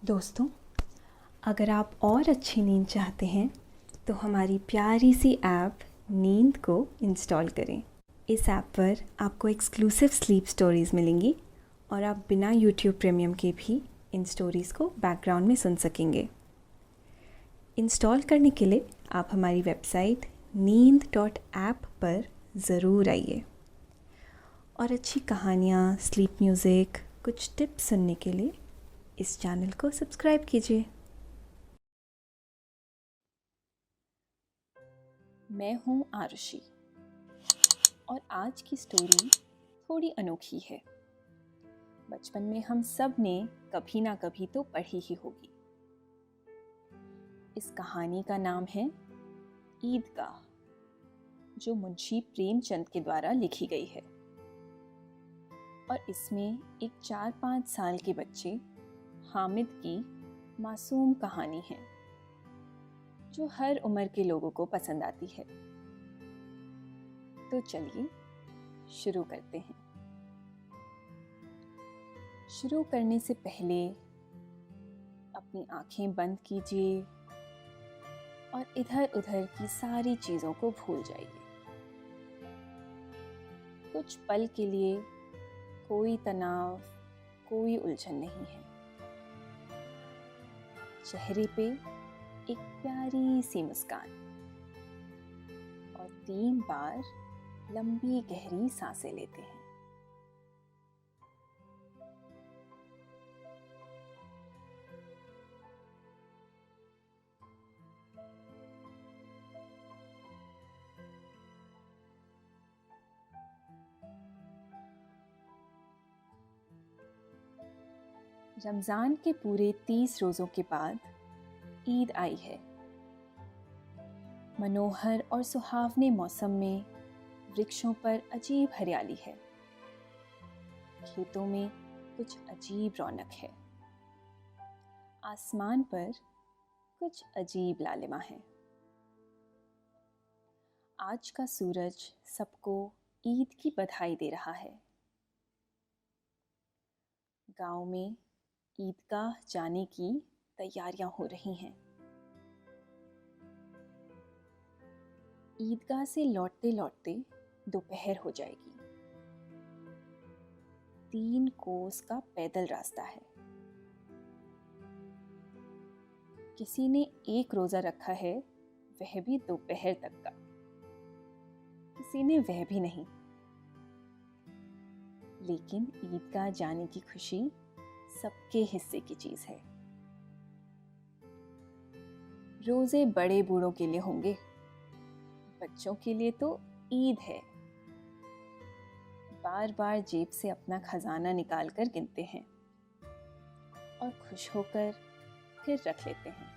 दोस्तों, अगर आप और अच्छी नींद चाहते हैं तो हमारी प्यारी सी ऐप नींद को इंस्टॉल करें। इस ऐप पर आपको एक्सक्लूसिव स्लीप स्टोरीज़ मिलेंगी और आप बिना यूट्यूब प्रीमियम के भी इन स्टोरीज़ को बैकग्राउंड में सुन सकेंगे। इंस्टॉल करने के लिए आप हमारी वेबसाइट neend.app पर ज़रूर आइए और अच्छी कहानियाँ, स्लीप म्यूज़िक, कुछ टिप्स सुनने के लिए इस चैनल को सब्सक्राइब कीजिए। मैं हूँ आरुषि और आज की स्टोरी थोड़ी अनोखी है। बचपन में हम सब ने कभी ना कभी तो पढ़ी ही होगी। इस कहानी का नाम है ईदगाह, जो मुंशी प्रेमचंद के द्वारा लिखी गई है। और इसमें एक 4-5 साल के बच्चे हामिद की मासूम कहानी है, जो हर उम्र के लोगों को पसंद आती है। तो चलिए शुरू करते हैं। शुरू करने से पहले अपनी आंखें बंद कीजिए और इधर उधर की सारी चीज़ों को भूल जाइए। कुछ पल के लिए कोई तनाव, कोई उलझन नहीं है। चेहरे पे एक प्यारी सी मुस्कान और 3 बार लंबी गहरी सांसें लेते हैं। रमज़ान के पूरे 30 रोज़ों के बाद ईद आई है। मनोहर और सुहावने मौसम में वृक्षों पर अजीब हरियाली है। खेतों में कुछ अजीब रौनक है। आसमान पर कुछ अजीब लालिमा है। आज का सूरज सबको ईद की बधाई दे रहा है। गांव में ईदगाह जाने की तैयारियां हो रही हैं। ईदगाह से लौटते लौटते दोपहर हो जाएगी। 3 कोस का पैदल रास्ता है। किसी ने 1 रोजा रखा है, वह भी दोपहर तक का। किसी ने वह भी नहीं। लेकिन ईदगाह जाने की खुशी सबके हिस्से की चीज है। रोजे बड़े बूढ़ों के लिए होंगे, बच्चों के लिए तो ईद है। बार बार जेब से अपना खजाना निकाल कर गिनते हैं और खुश होकर फिर रख लेते हैं।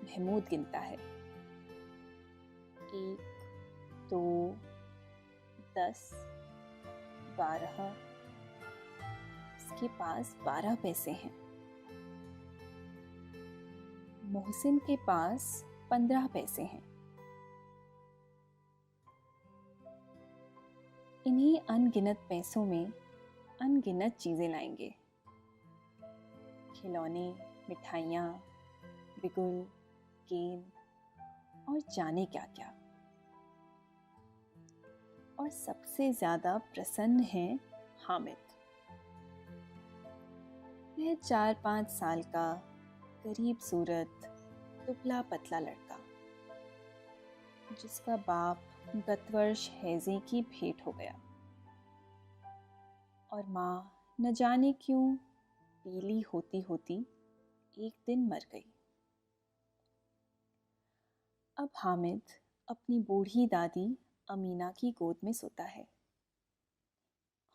महमूद गिनता है, 1, 2, 10, 12। उसके पास 12 पैसे हैं। मोहसिन के पास 15 पैसे हैं। इन्हीं अनगिनत पैसों में अनगिनत चीजें लाएंगे। खिलौने, मिठाइयाँ, बिगुल, गेंद और जाने क्या क्या। और सबसे ज्यादा प्रसन्न है हामिद। वह 4-5 साल का गरीब सूरत, दुबला पतला लड़का, जिसका बाप गत वर्ष हैजे की भेंट हो गया और माँ न जाने क्यों पीली होती होती एक दिन मर गई। अब हामिद अपनी बूढ़ी दादी अमीना की गोद में सोता है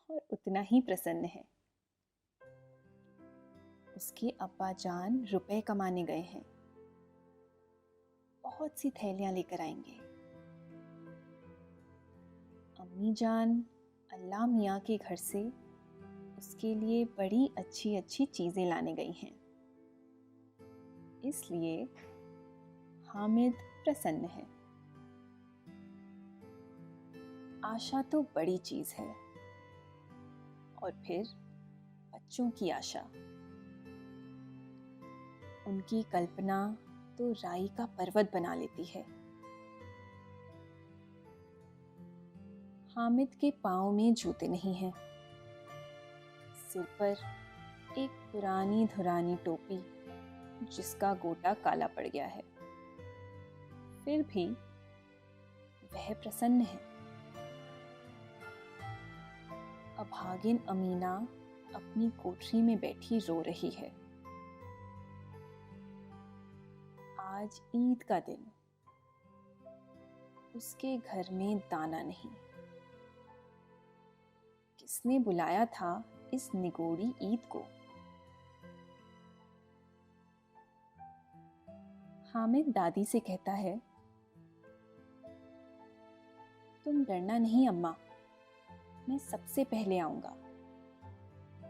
और उतना ही प्रसन्न है। उसके अब्बा जान रुपए कमाने गए हैं। बहुत सी थैलियां लेकर आएंगे। अम्मी जान अल्लाह मियाँ के घर से उसके लिए बड़ी अच्छी अच्छी चीजें लाने गई हैं। इसलिए हामिद प्रसन्न है। आशा तो बड़ी चीज है। और फिर बच्चों की आशा उनकी कल्पना तो राई का पर्वत बना लेती है। हामिद के पाँव में जूते नहीं हैं, सिर पर एक पुरानी धुरानी टोपी जिसका गोटा काला पड़ गया है। फिर भी वह प्रसन्न है। अभागिन अमीना अपनी कोठरी में बैठी रो रही है। आज ईद का दिन, उसके घर में दाना नहीं। किसने बुलाया था इस निगोड़ी ईद को? हामिद दादी से कहता है, तुम डरना नहीं अम्मा, मैं सबसे पहले आऊंगा,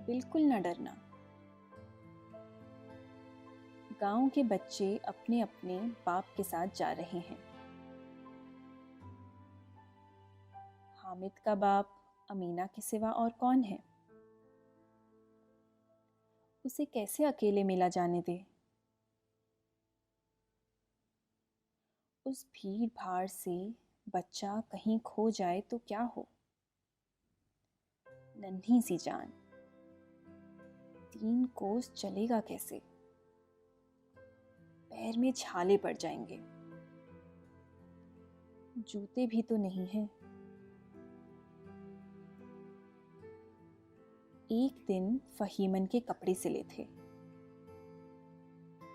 बिल्कुल न डरना। गांव के बच्चे अपने अपने बाप के साथ जा रहे हैं। हामिद का बाप अमीना के सिवा और कौन है? उसे कैसे अकेले मेला जाने दे? उस भीड़ भाड़ से बच्चा कहीं खो जाए तो क्या हो? नन्ही सी जान, 3 कोस चलेगा कैसे? पैर में छाले पड़ जाएंगे। जूते भी तो नहीं हैं। एक दिन फहीमन के कपड़े सिले थे।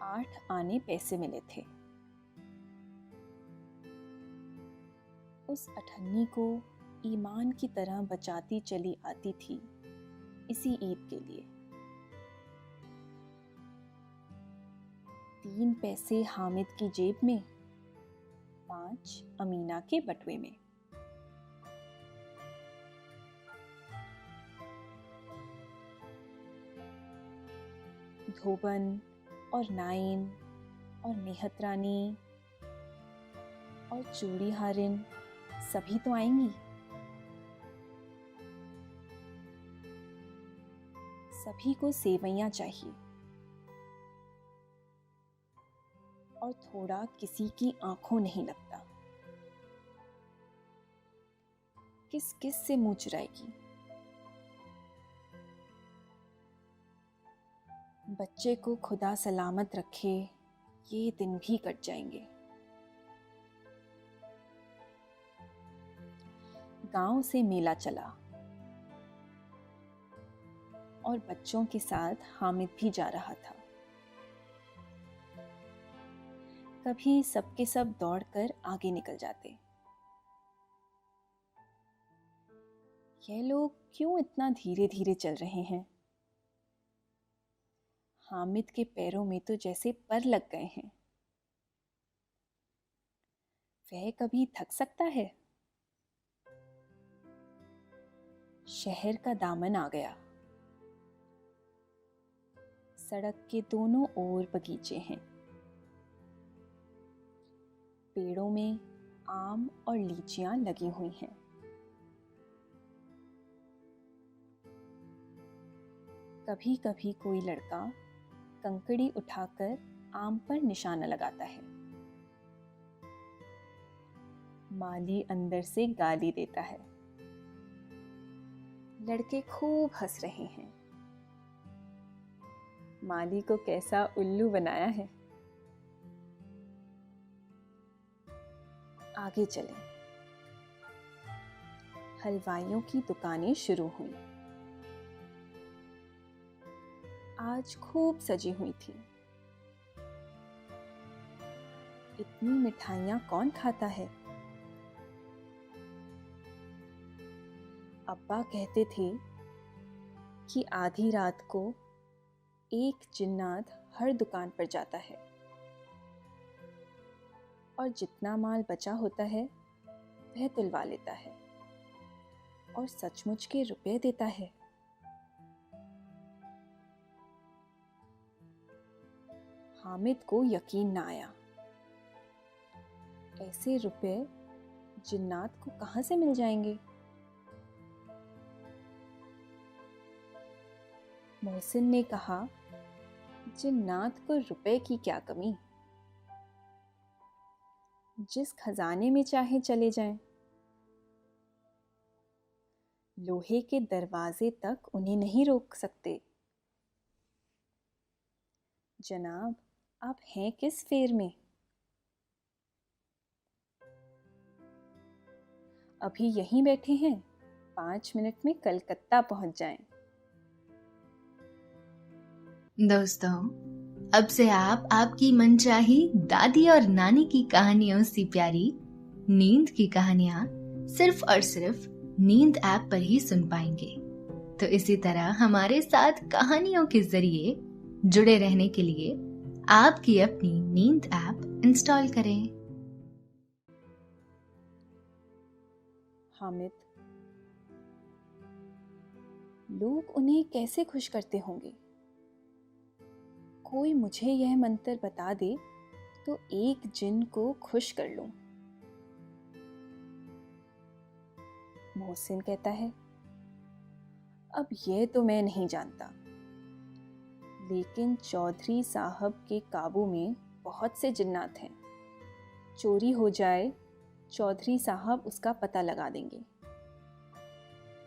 8 आने पैसे मिले थे। उस अठन्नी को ईमान की तरह बचाती चली आती थी इसी ईद के लिए। 3 पैसे हामिद की जेब में, 5 अमीना के बटुए में। धोबन और नाइन और नेहत रानी और चूड़ी हारिन सभी तो आएंगी। सभी को सेवैयां चाहिए और थोड़ा किसी की आंखों नहीं लगता। किस किस से मुंह चुराएगी? बच्चे को खुदा सलामत रखे, ये दिन भी कट जाएंगे। गांव से मेला चला और बच्चों के साथ हामिद भी जा रहा था। कभी सबके सब दौड़कर आगे निकल जाते। ये लोग क्यों इतना धीरे धीरे चल रहे हैं? हामिद के पैरों में तो जैसे पर लग गए हैं। वह कभी थक सकता है? शहर का दामन आ गया। सड़क के दोनों ओर बगीचे हैं। पेड़ों में आम और लीचियां लगी हुई हैं। कभी कभी कोई लड़का कंकड़ी उठाकर आम पर निशाना लगाता है। माली अंदर से गाली देता है। लड़के खूब हंस रहे हैं। माली को कैसा उल्लू बनाया है। आगे चलें। हलवाइयों की दुकानें शुरू हुई। आज खूब सजी हुई थी। इतनी मिठाइयां कौन खाता है? अब्बा कहते थे कि आधी रात को एक जिन्नात हर दुकान पर जाता है और जितना माल बचा होता है वह तुलवा लेता है और सचमुच के रुपए देता है। हामिद को यकीन ना आया। ऐसे रुपए जिन्नात को कहां से मिल जाएंगे? मोहसिन ने कहा, जिन्नात को रुपए की क्या कमी, जिस खजाने में चाहे चले जाएं। लोहे के दरवाजे तक उन्हें नहीं रोक सकते। जनाब, आप हैं किस फेर में? अभी यहीं बैठे हैं, 5 मिनट में कलकत्ता पहुंच जाएं। दोस्तों, अब से आप आपकी मनचाही दादी और नानी की कहानियों से प्यारी नींद की कहानियां सिर्फ और सिर्फ नींद ऐप पर ही सुन पाएंगे। तो इसी तरह हमारे साथ कहानियों के जरिए जुड़े रहने के लिए आपकी अपनी नींद ऐप इंस्टॉल करें। हामिद, लोग उन्हें कैसे खुश करते होंगे? कोई मुझे यह मंत्र बता दे तो एक जिन को खुश कर लूं। मोहसिन कहता है, अब यह तो मैं नहीं जानता, लेकिन चौधरी साहब के काबू में बहुत से जिन्नात हैं। चोरी हो जाए, चौधरी साहब उसका पता लगा देंगे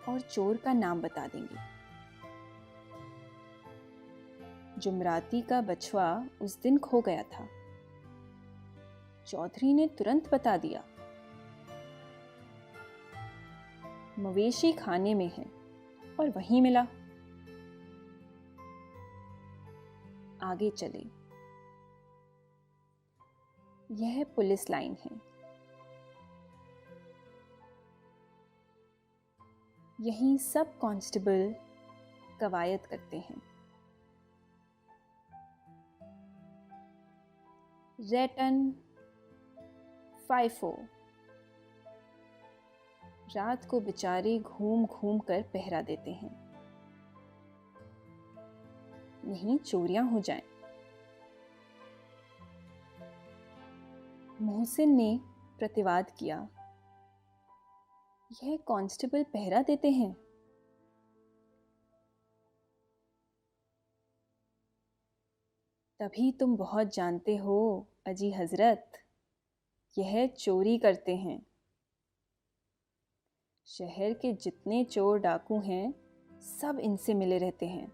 और चोर का नाम बता देंगे। जुमराती का बछवा उस दिन खो गया था। चौधरी ने तुरंत बता दिया, मवेशी खाने में है और वहीं मिला। आगे चले। यह पुलिस लाइन है। यहीं सब कांस्टेबल कवायद करते हैं। रेटन 5-4। रात को बेचारे घूम घूम कर पहरा देते हैं, नहीं चोरियां हो जाएं। मोहसिन ने प्रतिवाद किया, यह कांस्टेबल पहरा देते हैं। तभी तुम बहुत जानते हो अजी हजरत, यह चोरी करते हैं। शहर के जितने चोर डाकू हैं सब इनसे मिले रहते हैं।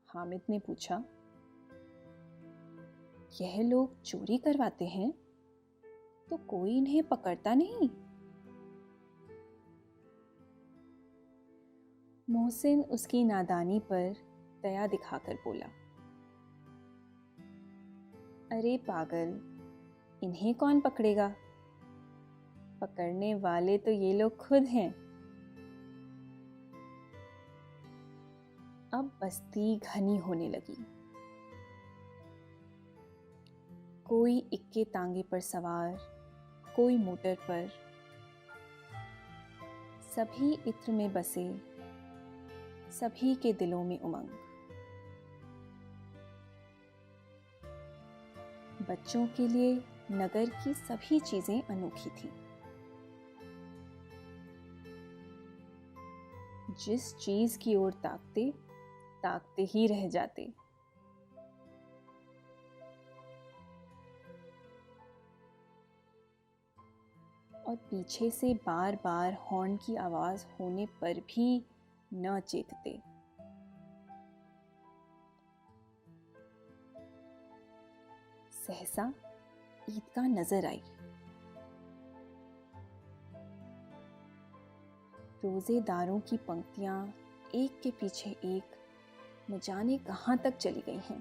हामिद ने पूछा, यह लोग चोरी करवाते हैं तो कोई इन्हें पकड़ता नहीं? मोहसिन उसकी नादानी पर दया दिखाकर बोला, अरे पागल, इन्हें कौन पकड़ेगा? पकड़ने वाले तो ये लोग खुद हैं। अब बस्ती घनी होने लगी। कोई इक्के तांगे पर सवार, कोई मोटर पर। सभी इत्र में बसे, सभी के दिलों में उमंग। बच्चों के लिए नगर की सभी चीजें अनोखी थीं। जिस चीज की ओर ताकते ताकते ही रह जाते। और पीछे से बार बार हॉर्न की आवाज होने पर भी न चेतते। सहसा ईदगाह नजर आई। रोजेदारों की पंक्तियां एक के पीछे एक न जाने कहां तक चली गई हैं।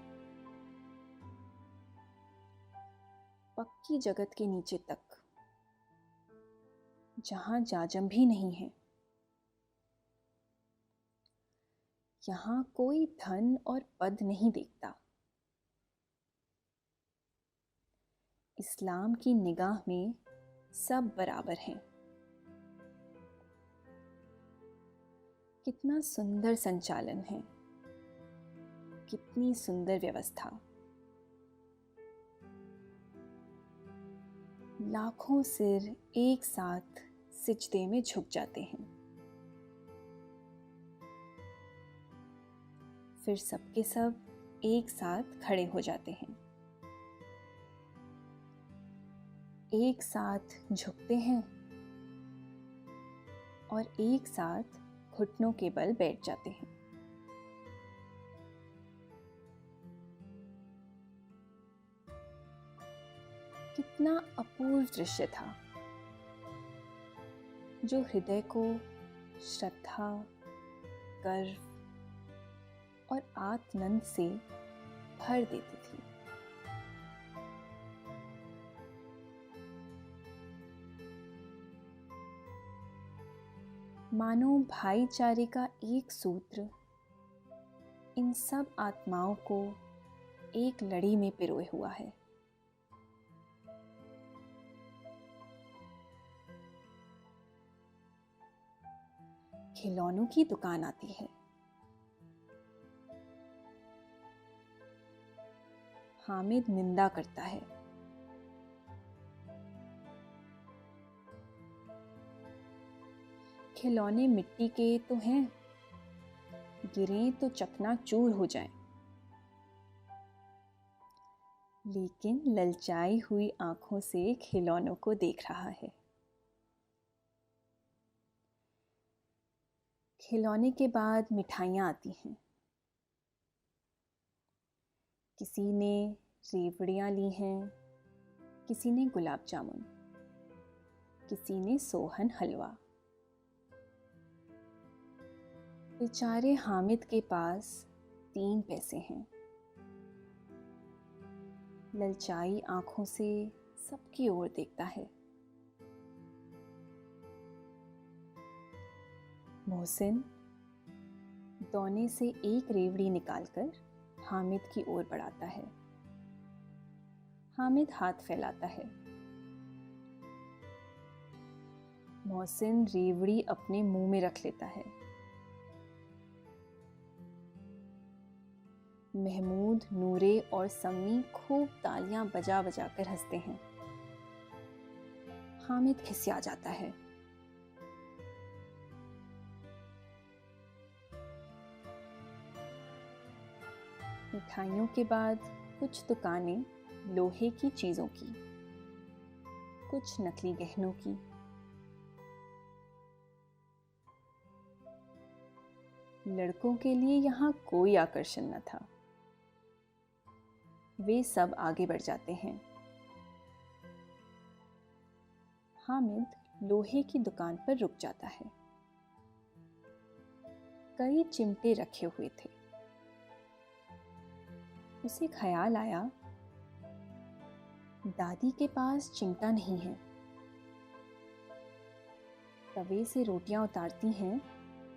पक्की जगत के नीचे तक, जहां जाजम भी नहीं है। यहां कोई धन और पद नहीं देखता। इस्लाम की निगाह में सब बराबर हैं। कितना सुंदर संचालन है, कितनी सुंदर व्यवस्था। लाखों सिर एक साथ सिजदे में झुक जाते हैं। फिर सबके सब एक साथ खड़े हो जाते हैं, एक साथ झुकते हैं और एक साथ घुटनों के बल बैठ जाते हैं। कितना अपूर्व दृश्य था, जो हृदय को श्रद्धा, गर्व और आत्मनंद से भर देती थी। मानो भाईचारे का एक सूत्र इन सब आत्माओं को एक लड़ी में पिरोए हुआ है। खिलौनों की दुकान आती है। हामिद निंदा करता है। खिलौने मिट्टी के तो हैं, गिरें तो चकनाचूर हो जाएं। लेकिन ललचाई हुई आंखों से खिलौनों को देख रहा है। खिलौने के बाद मिठाइयाँ आती हैं। किसी ने रेवड़ियाँ ली हैं, किसी ने गुलाब जामुन, किसी ने सोहन हलवा। बेचारे हामिद के पास 3 पैसे हैं। ललचाई आंखों से सबकी ओर देखता है। मोहसिन दौने से एक रेवड़ी निकालकर हामिद की ओर बढ़ाता है। हामिद हाथ फैलाता है। मोहसिन रेवड़ी अपने मुंह में रख लेता है। महमूद, नूरे और सम्मी खूब तालियां बजा बजा कर हंसते हैं। हामिद खिसिया जाता है। मिठाइयों के बाद कुछ दुकानें लोहे की चीजों की, कुछ नकली गहनों की। लड़कों के लिए यहाँ कोई आकर्षण न था। वे सब आगे बढ़ जाते हैं। हामिद लोहे की दुकान पर रुक जाता है। कई चिमटे रखे हुए थे। उसे ख्याल आया, दादी के पास चिमटा नहीं है। तवे से रोटियां उतारती हैं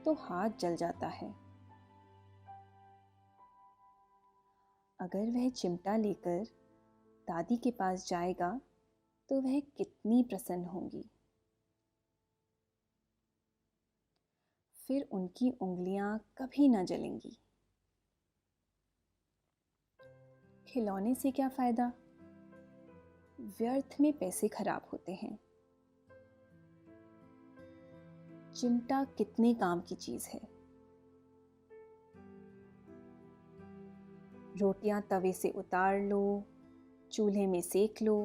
तो हाथ जल जाता है। अगर वह चिमटा लेकर दादी के पास जाएगा तो वह कितनी प्रसन्न होंगी। फिर उनकी उंगलियां कभी ना जलेंगी। खिलौने से क्या फायदा? व्यर्थ में पैसे खराब होते हैं। चिमटा कितने काम की चीज है। रोटियां तवे से उतार लो, चूल्हे में सेक लो।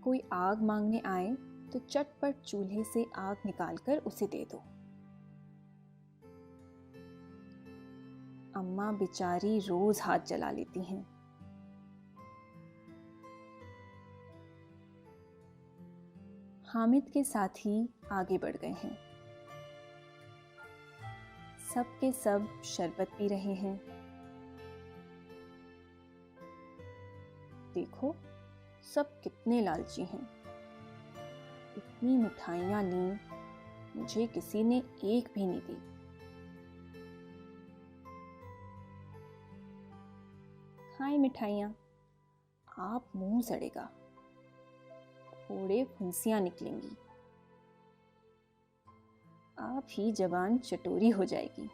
कोई आग मांगने आए तो चटपट चूल्हे से आग निकालकर उसे दे दो। अम्मा बेचारी रोज हाथ जला लेती हैं। हामिद के साथी आगे बढ़ गए हैं। सब के सब शरबत पी रहे हैं। देखो, सब कितने लालची हैं। इतनी मिठाइयाँ ली, मुझे किसी ने एक भी नहीं दी। खाएं मिठाइयाँ, आप मुंह सड़ेगा, फोड़े फुंसियाँ निकलेंगी, आप ही जबान चटोरी हो जाएगी।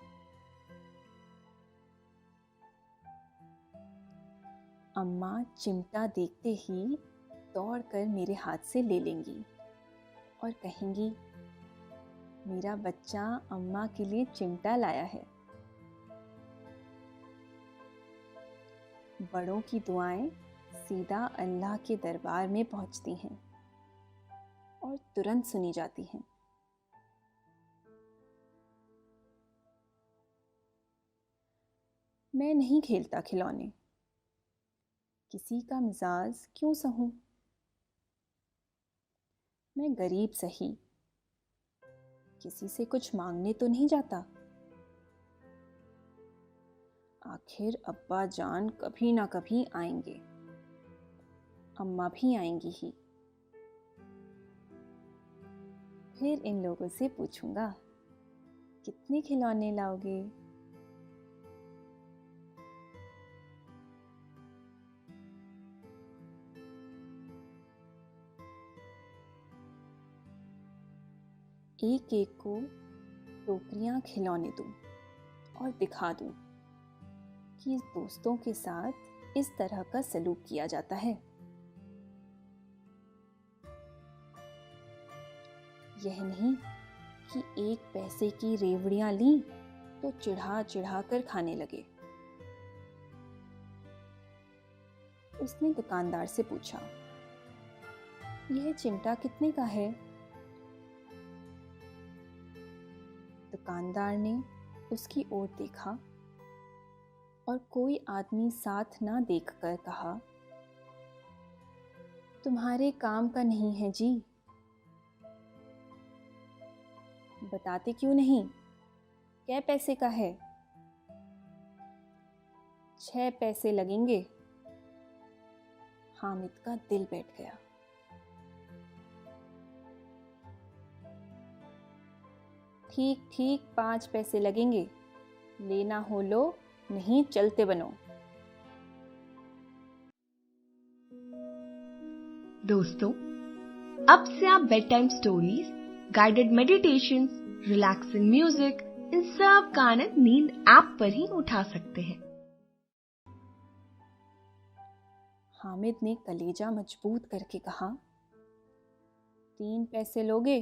अम्मा चिमटा देखते ही दौड़कर मेरे हाथ से ले लेंगी और कहेंगी, मेरा बच्चा अम्मा के लिए चिमटा लाया है। बड़ों की दुआएं सीधा अल्लाह के दरबार में पहुंचती हैं और तुरंत सुनी जाती हैं। मैं नहीं खेलता खिलौने, किसी का मिजाज क्यों सहूं। मैं गरीब सही, किसी से कुछ मांगने तो नहीं जाता। आखिर अब्बा जान कभी ना कभी आएंगे, अम्मा भी आएंगी ही। फिर इन लोगों से पूछूंगा, कितने खिलौने लाओगे? एक एक को टोकरियां खिलौने दूं और दिखा दूं कि दोस्तों के साथ इस तरह का सलूक किया जाता है। यह नहीं कि एक पैसे की रेवड़ियां ली तो चिढ़ा चिढ़ा कर खाने लगे। उसने दुकानदार से पूछा, यह चिमटा कितने का है? दुकानदार ने उसकी ओर देखा और कोई आदमी साथ ना देखकर कहा, तुम्हारे काम का नहीं है जी। बताते क्यों नहीं? कै पैसे का है? 6 पैसे लगेंगे। हामिद का दिल बैठ गया। ठीक ठीक 5 पैसे लगेंगे, लेना हो लो, नहीं चलते बनो। दोस्तों, अब से आप bed time stories, guided meditation, relaxing music, इन सब का आनंद नींद ऐप पर ही उठा सकते हैं। हामिद ने कलेजा मजबूत करके कहा, 3 पैसे लोगे?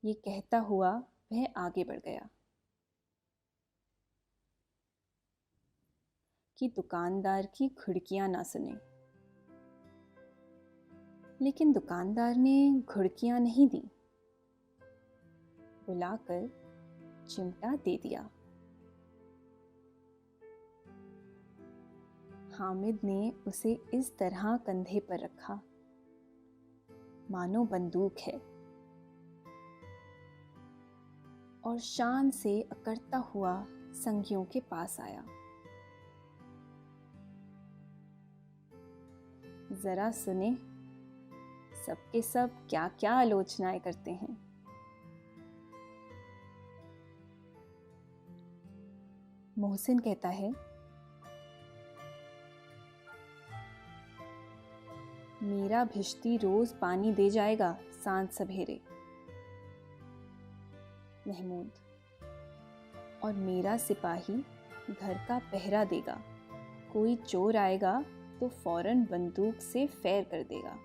ये कहता हुआ वह आगे बढ़ गया कि दुकानदार की खिड़कियां ना सुने। लेकिन दुकानदार ने घुड़कियां नहीं दी, बुलाकर चिमटा दे दिया। हामिद ने उसे इस तरह कंधे पर रखा मानो बंदूक है और शान से अकड़ता हुआ संगियों के पास आया। जरा सुने, सबके सब क्या क्या आलोचनाएं करते हैं। मोहसिन कहता है, मेरा भिश्ती रोज पानी दे जाएगा सांझ सवेरे। महमूद, और मेरा सिपाही घर का पहरा देगा, कोई चोर आएगा तो फौरन बंदूक से फैर कर देगा।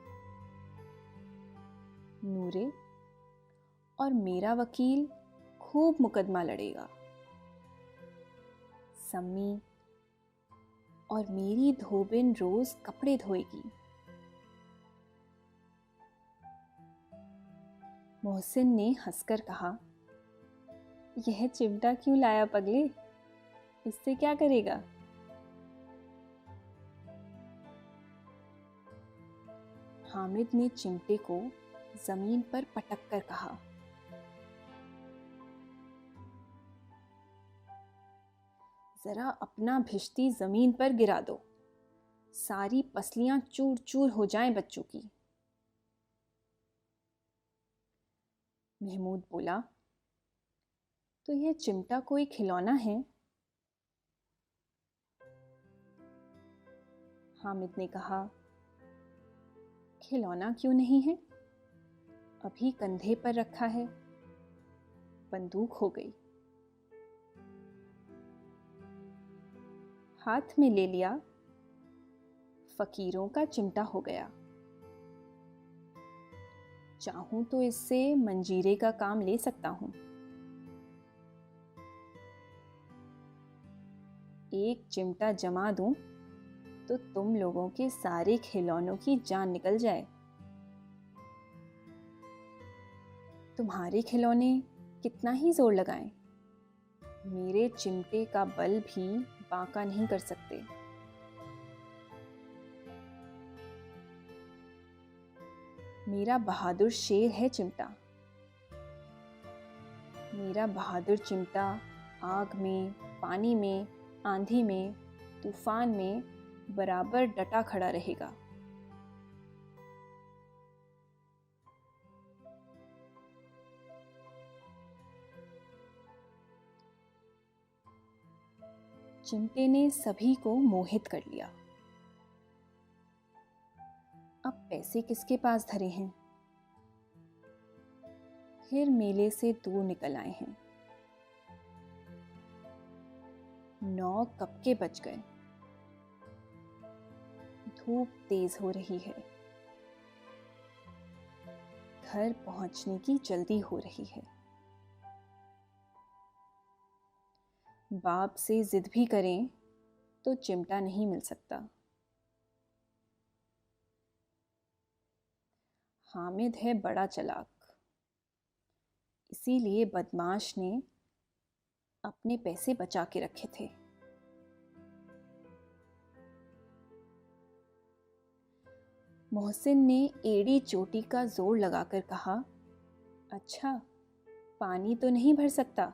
नूरे, और मेरा वकील खूब मुकदमा लड़ेगा। सम्मी, और मेरी धोबिन रोज कपड़े धोएगी। मोहसिन ने हंसकर कहा, यह चिमटा क्यों लाया पगले? इससे क्या करेगा? हामिद ने चिमटे को जमीन पर पटक कर कहा, जरा अपना भिश्ती जमीन पर गिरा दो, सारी पसलियां चूर चूर हो जाएं बच्चों की। महमूद बोला, तो यह चिमटा कोई खिलौना है? हामिद ने कहा, खिलौना क्यों नहीं है? अभी कंधे पर रखा है, बंदूक हो गई। हाथ में ले लिया, फकीरों का चिमटा हो गया। चाहूं तो इससे मंजीरे का काम ले सकता हूं। एक चिमटा जमा दूं तो तुम लोगों के सारे खिलौनों की जान निकल जाए। तुम्हारे खिलौने कितना ही जोर लगाएं, मेरे चिमटे का बल भी बांका नहीं कर सकते। मेरा बहादुर शेर है चिमटा। मेरा बहादुर चिमटा आग में, पानी में, आंधी में, तूफान में बराबर डटा खड़ा रहेगा। चिमटे ने सभी को मोहित कर लिया। अब पैसे किसके पास धरे हैं? फिर मेले से दूर निकल आए हैं। 9 कब के बज गए। धूप तेज हो रही है। घर पहुंचने की जल्दी हो रही है। बाप से जिद भी करें तो चिमटा नहीं मिल सकता। हामिद है बड़ा चालाक, इसीलिए बदमाश ने अपने पैसे बचा के रखे थे। मोहसिन ने एड़ी चोटी का जोर लगाकर कहा, अच्छा, पानी तो नहीं भर सकता।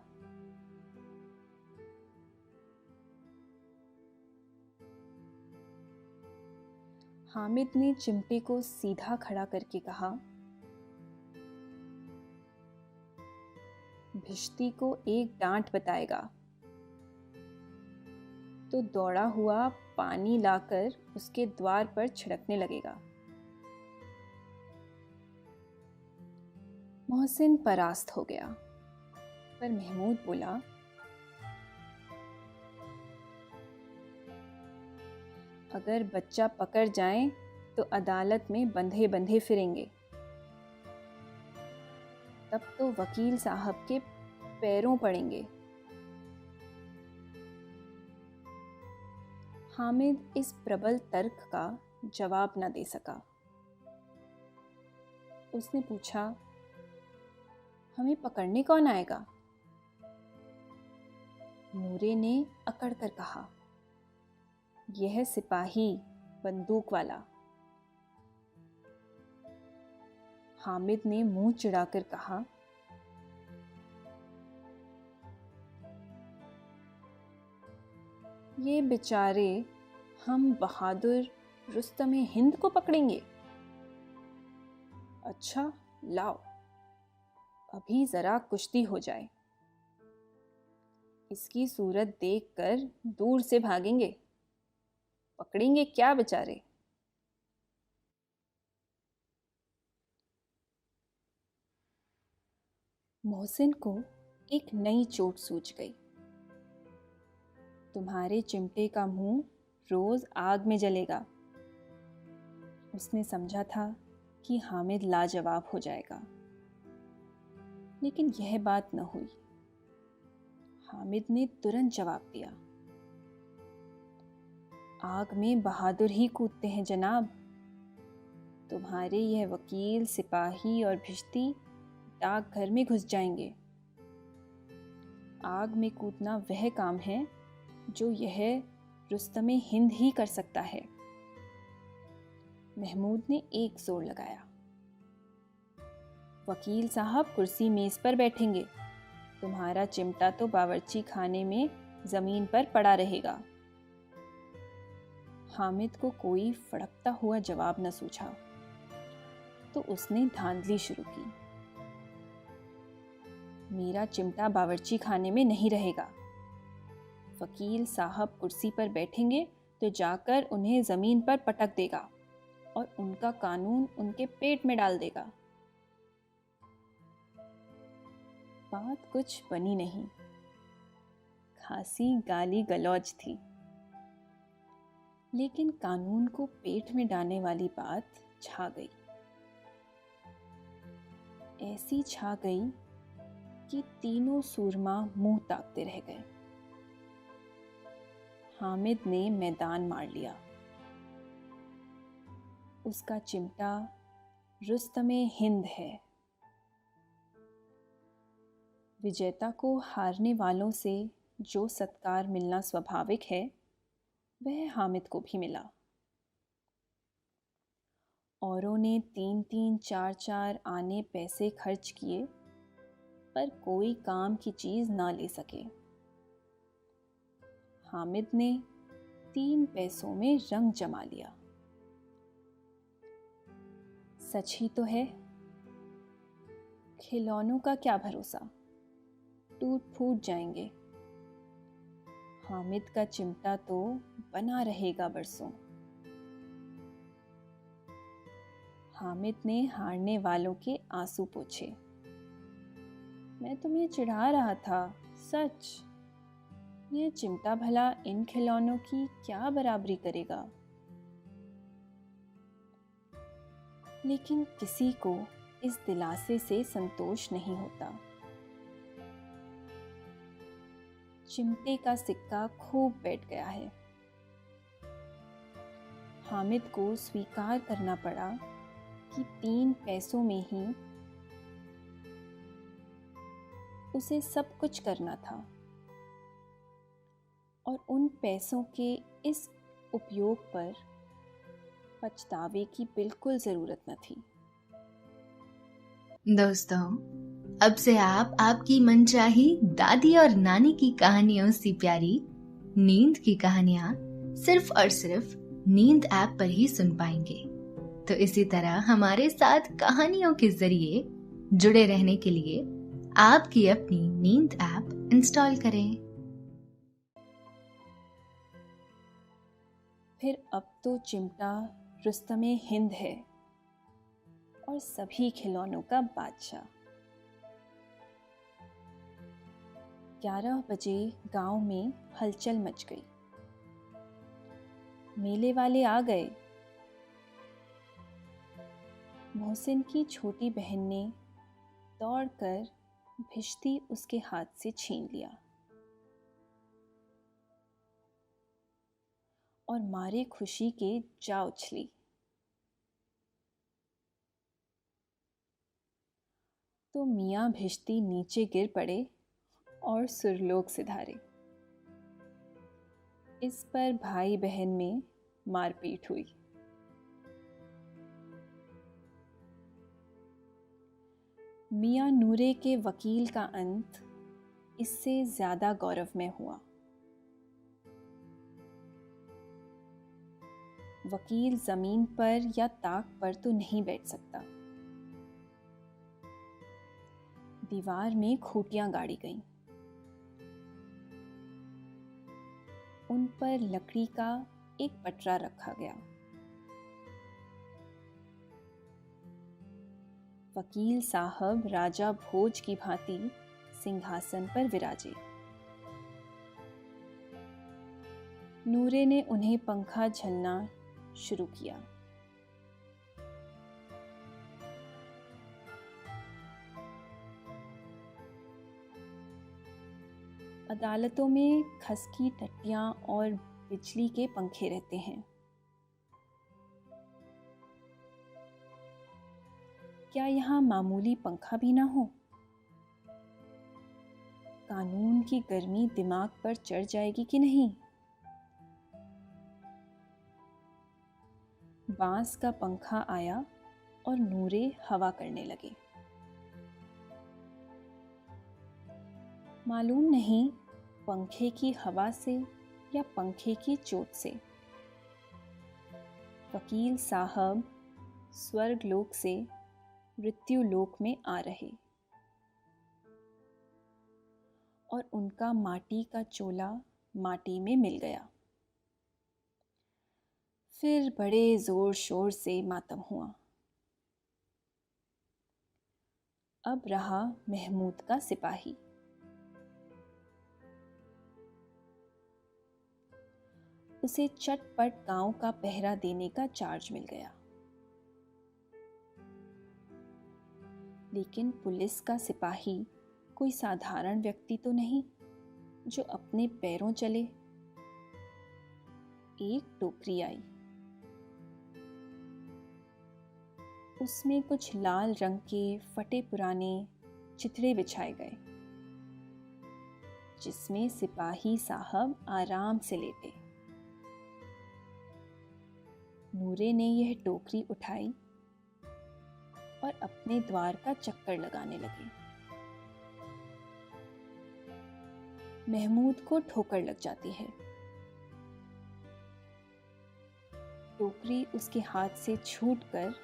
हामिद ने चिमटे को सीधा खड़ा करके कहा, भिश्ती को एक डांट बताएगा तो दौड़ा हुआ पानी लाकर उसके द्वार पर छिड़कने लगेगा। मोहसिन परास्त हो गया, पर महमूद बोला, अगर बच्चा पकड़ जाए तो अदालत में बंधे बंधे फिरेंगे। तब तो वकील साहब के पैरों पड़ेंगे। हामिद इस प्रबल तर्क का जवाब न दे सका। उसने पूछा, हमें पकड़ने कौन आएगा? नूरे ने अकड़ कर कहा, यह सिपाही बंदूक वाला। हामिद ने मुंह चिढ़ाकर कहा, ये बेचारे हम बहादुर रुस्तमे हिंद को पकड़ेंगे। अच्छा, लाओ, अभी जरा कुश्ती हो जाए। इसकी सूरत देखकर दूर से भागेंगे, पकड़ेंगे क्या बेचारे। मोहसिन को एक नई चोट सूझ गई। तुम्हारे चिमटे का मुंह रोज आग में जलेगा। उसने समझा था कि हामिद लाजवाब हो जाएगा, लेकिन यह बात न हुई। हामिद ने तुरंत जवाब दिया, आग में बहादुर ही कूदते हैं जनाब। तुम्हारे यह वकील, सिपाही और भिश्ती डाक घर में घुस जाएंगे। आग में कूदना वह काम है जो यह रुस्तमे हिंद ही कर सकता है। महमूद ने एक जोर लगाया, वकील साहब कुर्सी मेज पर बैठेंगे, तुम्हारा चिमटा तो बावर्ची खाने में जमीन पर पड़ा रहेगा। हामिद को कोई फड़कता हुआ जवाब न सूझा, तो उसने धांधली शुरू की, मेरा चिमटा बावर्ची खाने में नहीं रहेगा। वकील साहब कुर्सी पर बैठेंगे तो जाकर उन्हें जमीन पर पटक देगा और उनका कानून उनके पेट में डाल देगा। बात कुछ बनी नहीं, खासी गाली गलौज थी, लेकिन कानून को पेट में डालने वाली बात छा गई। ऐसी छा गई कि तीनों सूरमा मुंह ताकते रह गए। हामिद ने मैदान मार लिया। उसका चिमटा रुस्तमे हिंद है। विजेता को हारने वालों से जो सत्कार मिलना स्वाभाविक है, वह हामिद को भी मिला। औरों ने 3-3, 4-4 आने पैसे खर्च किए, पर कोई काम की चीज ना ले सके। हामिद ने 3 पैसों में रंग जमा लिया। सच ही तो है, खिलौनों का क्या भरोसा, टूट फूट जाएंगे। हामिद का चिमटा तो बना रहेगा बरसों। हामिद ने हारने वालों के आंसू पोंछे। मैं तुम्हें चिढ़ा रहा था, सच। यह चिमटा भला इन खिलौनों की क्या बराबरी करेगा। लेकिन किसी को इस दिलासे से संतोष नहीं होता। चिमटे का सिक्का खूब बैठ गया है। हामिद को स्वीकार करना पड़ा कि 3 पैसों में ही उसे सब कुछ करना था और उन पैसों के इस उपयोग पर पछतावे की बिल्कुल जरूरत न थी। दोस्तों, अब से आप आपकी मनचाही दादी और नानी की कहानियों से प्यारी नींद की कहानियां सिर्फ और सिर्फ नींद ऐप पर ही सुन पाएंगे। तो इसी तरह हमारे साथ कहानियों के जरिए जुड़े रहने के लिए आपकी अपनी नींद ऐप इंस्टॉल करें। फिर अब तो चिमटा रुस्तमे हिंद है और सभी खिलौनों का बादशाह। 11 बजे गांव में हलचल मच गई। मेले वाले आ गए। मोहसिन की छोटी बहन ने दौड़कर भिश्ती उसके हाथ से छीन लिया और मारे खुशी के जा उछली। तो मियाँ भिश्ती नीचे गिर पड़े और सुरलोक सिधारे। इस पर भाई बहन में मारपीट हुई। मियाँ नूरे के वकील का अंत इससे ज्यादा गौरवमय हुआ। वकील जमीन पर या ताक पर तो नहीं बैठ सकता। दीवार में खूंटियां गाड़ी गईं। उन पर लकड़ी का एक पटरा रखा गया। वकील साहब राजा भोज की भांति सिंहासन पर विराजे। नूरे ने उन्हें पंखा झलना शुरू किया। अदालतों में खसकी टट्टियां और बिजली के पंखे रहते हैं। क्या यहाँ मामूली पंखा भी ना हो? कानून की गर्मी दिमाग पर चढ़ जाएगी कि नहीं? बांस का पंखा आया और नूरे हवा करने लगे। मालूम नहीं पंखे की हवा से या पंखे की चोट से वकील साहब स्वर्ग लोक से मृत्यु लोक में आ रहे और उनका माटी का चोला माटी में मिल गया। फिर बड़े जोर शोर से मातम हुआ। अब रहा महमूद का सिपाही। उसे चटपट गांव का पहरा देने का चार्ज मिल गया। लेकिन पुलिस का सिपाही कोई साधारण व्यक्ति तो नहीं जो अपने पैरों चले। एक टोकरी आई, उसमें कुछ लाल रंग के फटे पुराने चिथड़े बिछाए गए, जिसमें सिपाही साहब आराम से लेटे। नूरे ने यह टोकरी उठाई और अपने द्वार का चक्कर लगाने लगी। महमूद को ठोकर लग जाती है। टोकरी उसके हाथ से छूटकर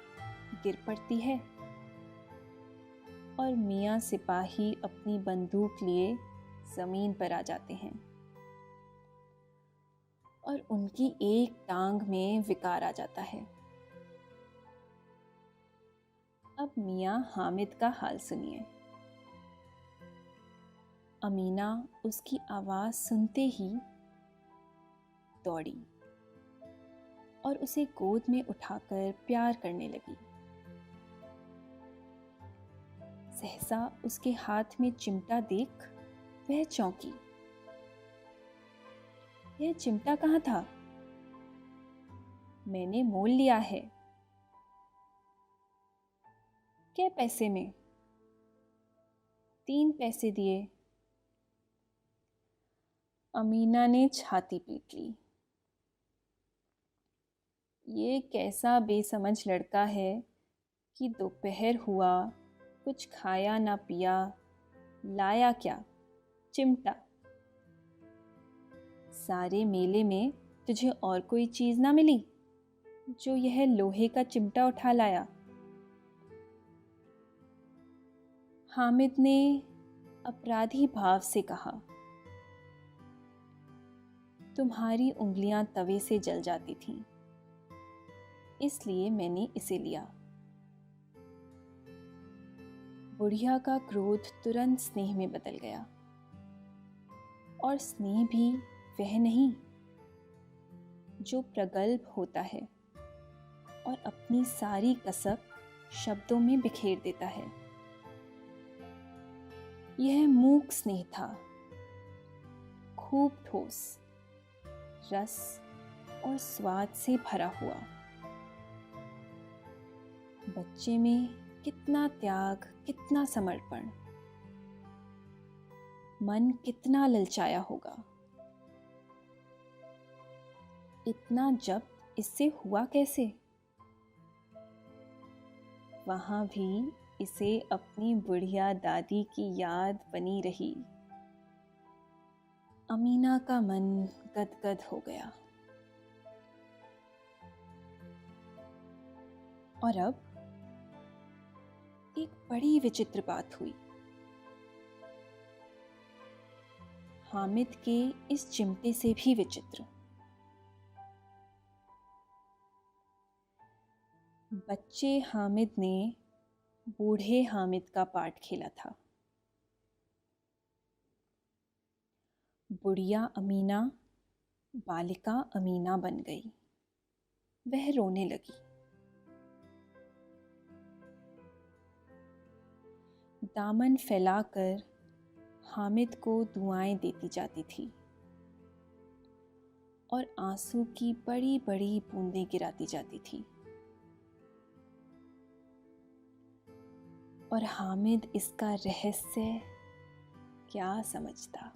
गिर पड़ती है और मियां सिपाही अपनी बंदूक लिए जमीन पर आ जाते हैं और उनकी एक टांग में विकार आ जाता है। अब मियां हामिद का हाल सुनिए। अमीना उसकी आवाज सुनते ही दौड़ी और उसे गोद में उठाकर प्यार करने लगी। सहसा उसके हाथ में चिमटा देख वह चौंकी। यह चिमटा कहाँ था? मैंने मोल लिया है। क्या पैसे में? 3 पैसे दिए। अमीना ने छाती पीट ली। ये कैसा बेसमझ लड़का है कि दोपहर हुआ, कुछ खाया ना पिया, लाया क्या? चिमटा। सारे मेले में तुझे और कोई चीज ना मिली जो यह लोहे का चिमटा उठा लाया? हामिद ने अपराधी भाव से कहा, तुम्हारी उंगलियां तवे से जल जाती थीं, इसलिए मैंने इसे लिया। बुढ़िया का क्रोध तुरंत स्नेह में बदल गया, और स्नेह भी वह नहीं जो प्रगल्भ होता है और अपनी सारी कसक शब्दों में बिखेर देता है। यह मूक स्नेह था, खूब ठोस, रस और स्वाद से भरा हुआ। बच्चे में कितना त्याग, कितना समर्पण, मन कितना ललचाया होगा। इतना जब्त इससे हुआ कैसे? वहां भी इसे अपनी बुढ़िया दादी की याद बनी रही। अमीना का मन गदगद हो गया। और अब एक बड़ी विचित्र बात हुई। हामिद के इस चिमटे से भी विचित्र। बच्चे हामिद ने बूढ़े हामिद का पार्ट खेला था। बुढ़िया अमीना बालिका अमीना बन गई। वह रोने लगी। दामन फैलाकर हामिद को दुआएं देती जाती थी और आंसू की बड़ी बड़ी बूंदें गिराती जाती थी। और हामिद इसका रहस्य क्या समझता।